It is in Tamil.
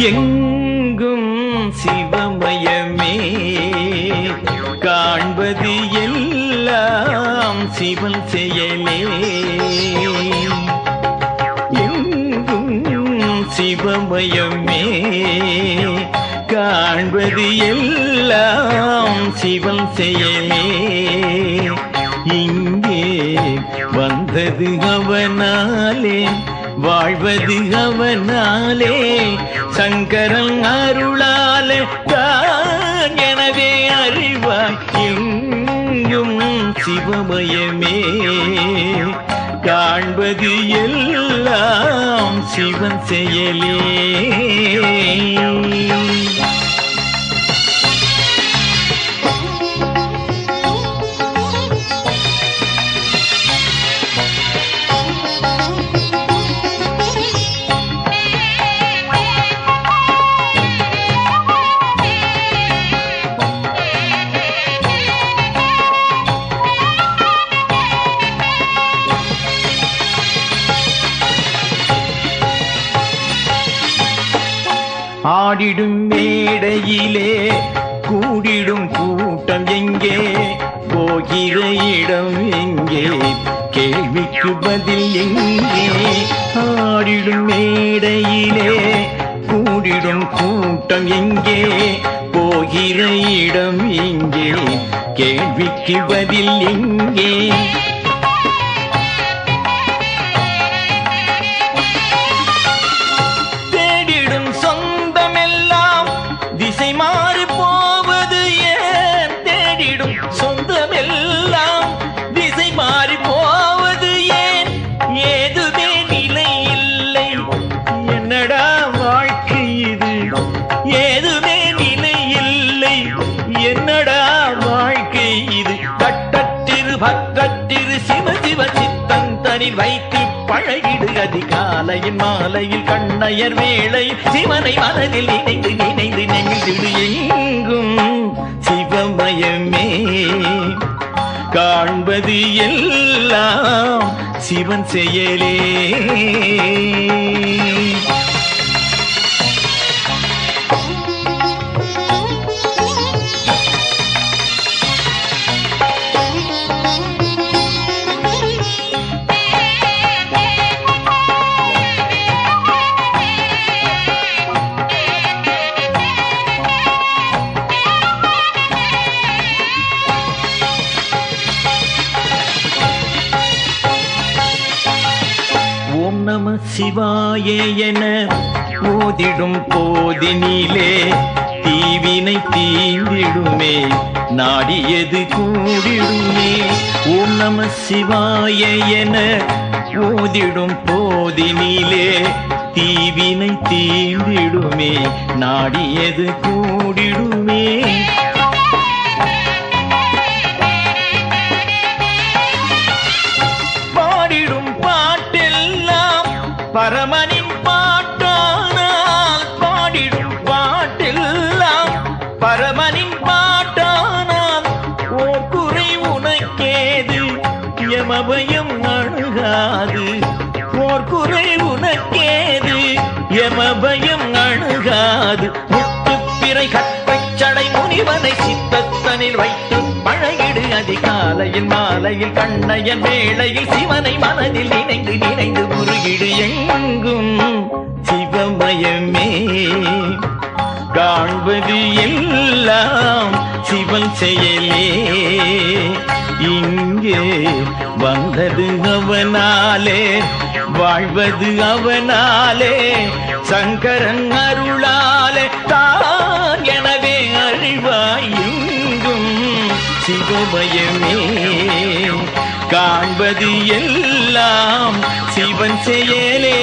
எங்கும் சிவமயமே காண்பது எல்லாம் சிவன் செயலே. எங்கும் சிவமயமே காண்பது எல்லாம் சிவன் செயலே. இங்கே வந்தது அவனாலே வாழ்வது அவனாலே சங்கரன் அருளாலே தான் எனவே அறிவாய். எங்கும் சிவமயமே காண்பது எல்லாம் சிவன் செயலே. ஆடிடும் மேடையிலே கூடிடும் கூட்டம் எங்கே போகிற இடம் எங்கே கேள்விக்கு பதில் எங்கே. ஆடிடும் மேடையிலே கூடிடும் கூட்டம் எங்கே போகிற இடம் எங்கே கேள்விக்கு பதில் எங்கே. திசை மாறி போவது ஏன் தேடிடும் சொந்தமெல்லாம் திசை மாறி போவது ஏன் ஏதுமே நிலை இல்லை என்னடா வாழ்க்கை இது ஏதுமே நிலை இல்லை என்னடா வாழ்க்கை இது. கட்டத்திரு பக்கத்திரு சிவ சிவ சித்தந்தனில் வைத்து பழகிடு அதிகாலையின் மாலையில் கண்ணையர் வேளை சிவனை மனதில் நினைந்து நினைந்து நெகிழ்ந்திடு. எங்கும் சிவமயமே காண்பது எல்லாம் சிவன் செயலே. ஓம் நம சிவாய என ஓதிடும் போதினிலே தீவினை தீந்திடுமே நாடியது கூடிடுமே. ஓம் நம சிவாய என ஓதிடும் போதினிலே தீவினை தீந்திடுமே நாடியது கூடிடுமே. பரமனின் பாட்டானால் பாடிடும் பாட்டெல்லாம் பரமனின் பாட்டானால் ஓர் குறை உனக்கேது யமபயம் அணுகாது. ஓர் குறை உனக்கேது யமபயம் அணுகாது. முத்துப்பிறை கற்பைச் சடை முனிவனை சித்தத்தனில் வைத்து பழகிடு அதிகாலையில் மாலையில் கண்ணையன் வேளையில் சிவனை மனதில் நினைந்து நினைந்து முருகிடு. எங்கும் சிவமயமே காண்பது எல்லாம் சிவன் செயலே. இங்கே வந்தது அவனாலே வாழ்வது அவனாலே சங்கரன் அருளாலே தான் எனவே அறிவாய். எங்கும் சிவமயமே காண்பது எல்லாம் சிவன் செயலே.